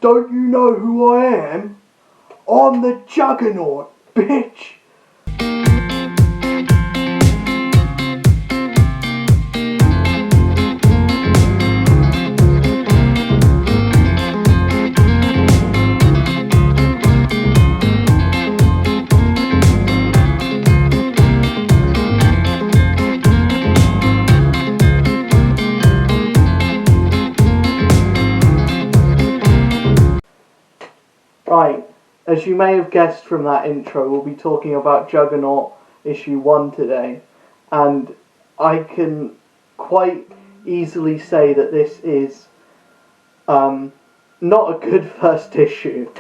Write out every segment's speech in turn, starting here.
Don't you know who I am? I'm the Juggernaut, bitch! Right, as you may have guessed from that intro, we'll be talking about Juggernaut issue 1 today, and I can quite easily say that this is not a good first issue.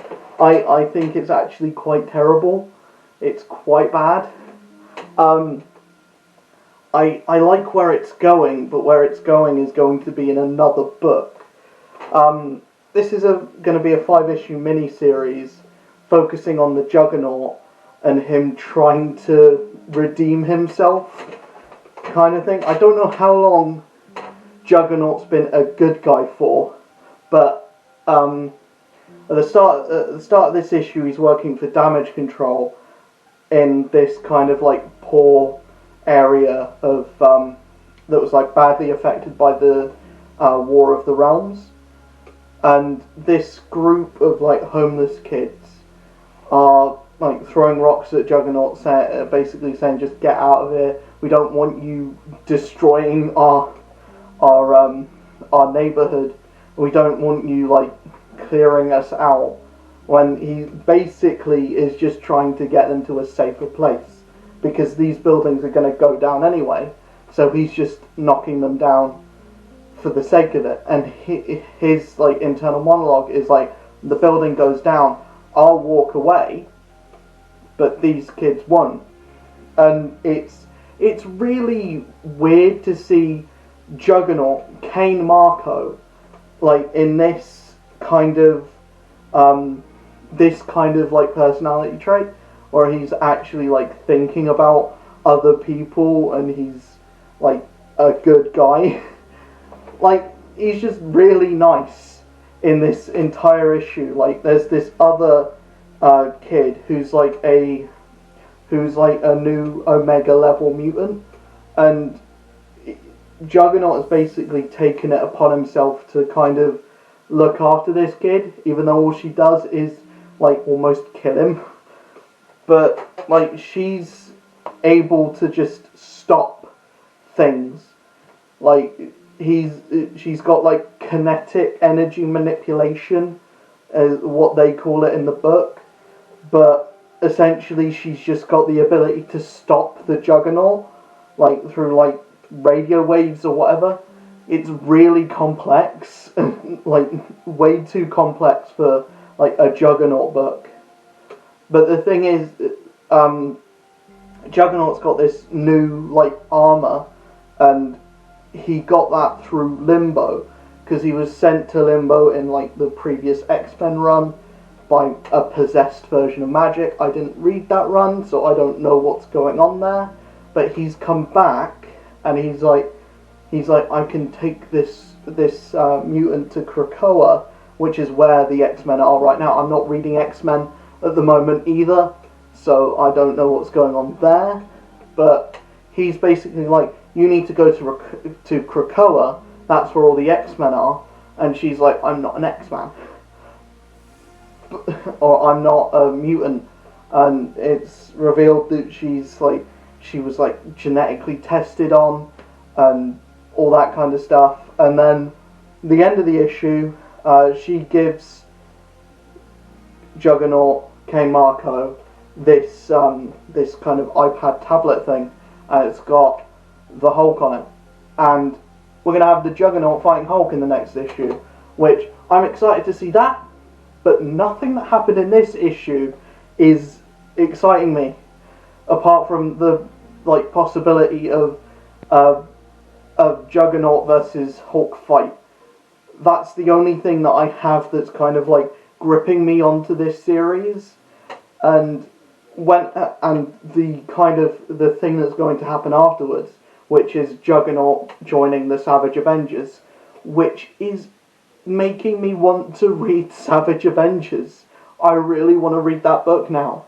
I think it's actually quite terrible. It's quite bad. I like where it's going, but where it's going is going to be in another book. This is going to be a 5-issue mini-series focusing on the Juggernaut and him trying to redeem himself, kind of thing. I don't know how long Juggernaut's been a good guy for, but at the start of this issue, he's working for damage control in this kind of like poor area of that was like badly affected by the War of the Realms. And this group of like homeless kids are like throwing rocks at Juggernaut, basically saying, "Just get out of here. We don't want you destroying our neighborhood. We don't want you like clearing us out." When he basically is just trying to get them to a safer place, because these buildings are going to go down anyway. So he's just knocking them down for the sake of it. And his like internal monologue is like, the building goes down, I'll walk away, but these kids won't. And it's really weird to see Juggernaut, Kane Marco, like in this kind of like personality trait, where he's actually like thinking about other people and he's like a good guy. Like, he's just really nice in this entire issue. Like, there's this other kid who's like a new Omega level mutant, and Juggernaut has basically taken it upon himself to kind of look after this kid, even though all she does is like almost kill him. But like, she's able to just stop things. Like, she's got like kinetic energy manipulation, as what they call it in the book, but essentially she's just got the ability to stop the Juggernaut, like through like radio waves or whatever. It's really complex, like way too complex for like a Juggernaut book. But the thing is, Juggernaut's got this new like armor, and he got that through Limbo, because he was sent to Limbo in like the previous X-Men run by a possessed version of Magic. I didn't read that run, so I don't know what's going on there. But he's come back, and he's like, I can take this mutant to Krakoa, which is where the X-Men are right now. I'm not reading X-Men at the moment either, so I don't know what's going on there. But he's basically like, you need to go to Krakoa, that's where all the X-Men are. And she's like, I'm not an X-Man. Or I'm not a mutant. And it's revealed that she was like genetically tested on, and all that kind of stuff. And then the end of the issue, she gives Juggernaut, Kane Marco, this kind of iPad tablet thing, and it's got the Hulk on it, and we're going to have the Juggernaut fighting Hulk in the next issue, which I'm excited to see that, but nothing that happened in this issue is exciting me, apart from the like possibility of Juggernaut versus Hulk fight. That's the only thing that I have that's kind of like gripping me onto this series, and the thing that's going to happen afterwards, which is Juggernaut joining the Savage Avengers, which is making me want to read Savage Avengers. I really want to read that book now,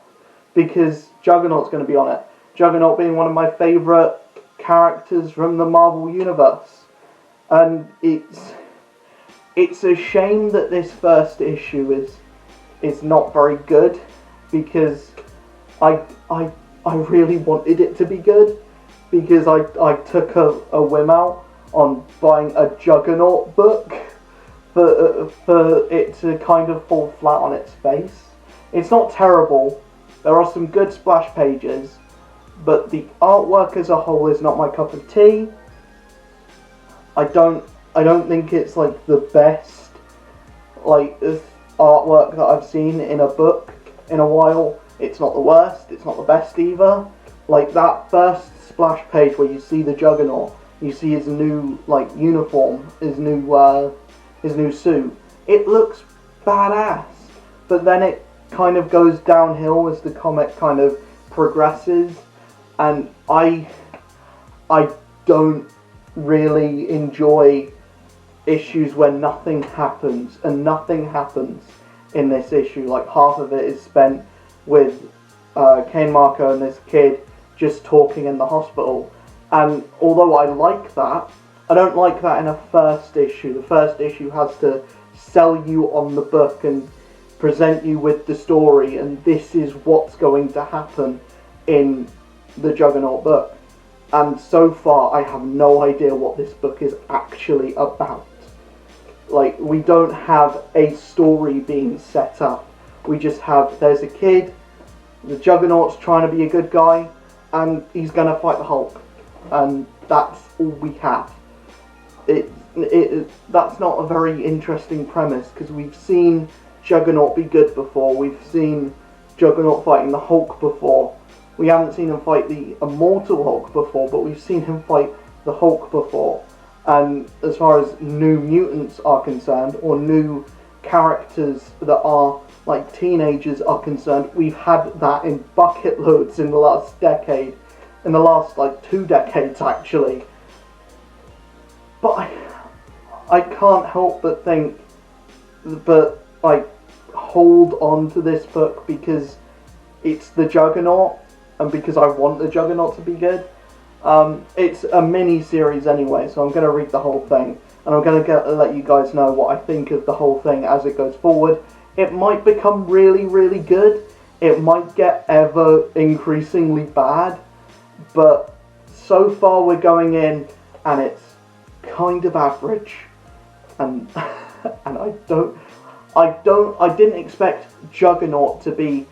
because Juggernaut's going to be on it. Juggernaut being one of my favourite characters from the Marvel Universe. And it's a shame that this first issue is not very good, because I really wanted it to be good, because I took a whim out on buying a Juggernaut book for it to kind of fall flat on its face. It's not terrible. There are some good splash pages, but the artwork as a whole is not my cup of tea. I don't think it's like the best artwork that I've seen in a book in a while. It's not the worst, it's not the best either. Like that first splash page where you see the Juggernaut, you see his new uniform, his new suit. It looks badass, but then it kind of goes downhill as the comic kind of progresses, and I don't really enjoy issues where nothing happens, and nothing happens in this issue. Like half of it is spent with Kane Marco and this kid just talking in the hospital, and although I like that, I don't like that in a first issue. The first issue has to sell you on the book and present you with the story, and this is what's going to happen in the Juggernaut book. And so far, I have no idea what this book is actually about. Like, we don't have a story being set up. We just have, there's a kid, the Juggernaut's trying to be a good guy, and he's going to fight the Hulk. And that's all we have. That's not a very interesting premise, because we've seen Juggernaut be good before. We've seen Juggernaut fighting the Hulk before. We haven't seen him fight the Immortal Hulk before, but we've seen him fight the Hulk before. And as far as new mutants are concerned, or new characters that are like teenagers are concerned, we've had that in bucket loads in the last decade. In the last 2 decades actually. But I can't help but hold on to this book because it's the Juggernaut, and because I want the Juggernaut to be good. It's a mini-series anyway, so I'm going to read the whole thing, and I'm going to let you guys know what I think of the whole thing as it goes forward. It might become really, really good. It might get ever increasingly bad, but so far we're going in, and it's kind of average, and and I didn't expect Juggernaut to be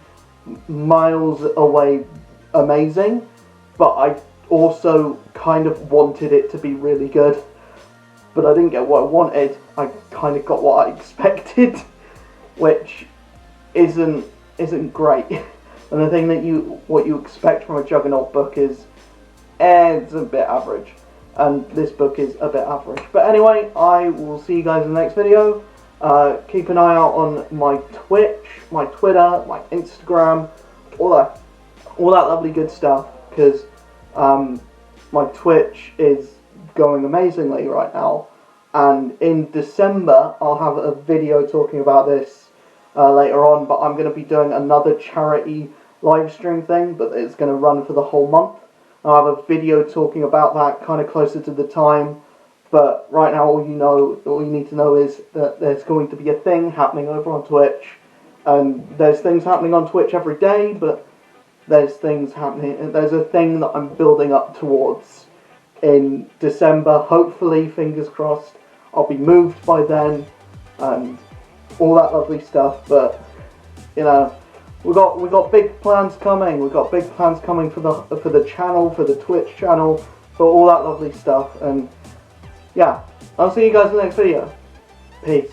miles away amazing, but I also kind of wanted it to be really good, but I didn't get what I wanted. I kind of got what I expected, which isn't great. And the thing that what you expect from a Juggernaut book is it's a bit average, and this book is a bit average. But anyway, I will see you guys in the next video. Keep an eye out on my Twitch, my Twitter, my Instagram, all that lovely good stuff, because my Twitch is going amazingly right now, and in December I'll have a video talking about this later on, but I'm going to be doing another charity live stream thing, but it's going to run for the whole month. I'll have a video talking about that kind of closer to the time, but right now all you need to know is that there's going to be a thing happening over on Twitch, and there's things happening on Twitch every day, but there's a thing that I'm building up towards in December. Hopefully, fingers crossed, I'll be moved by then, and all that lovely stuff. But we got big plans coming. We've got big plans coming for the channel, for the Twitch channel, for all that lovely stuff. And yeah, I'll see you guys in the next video. Peace.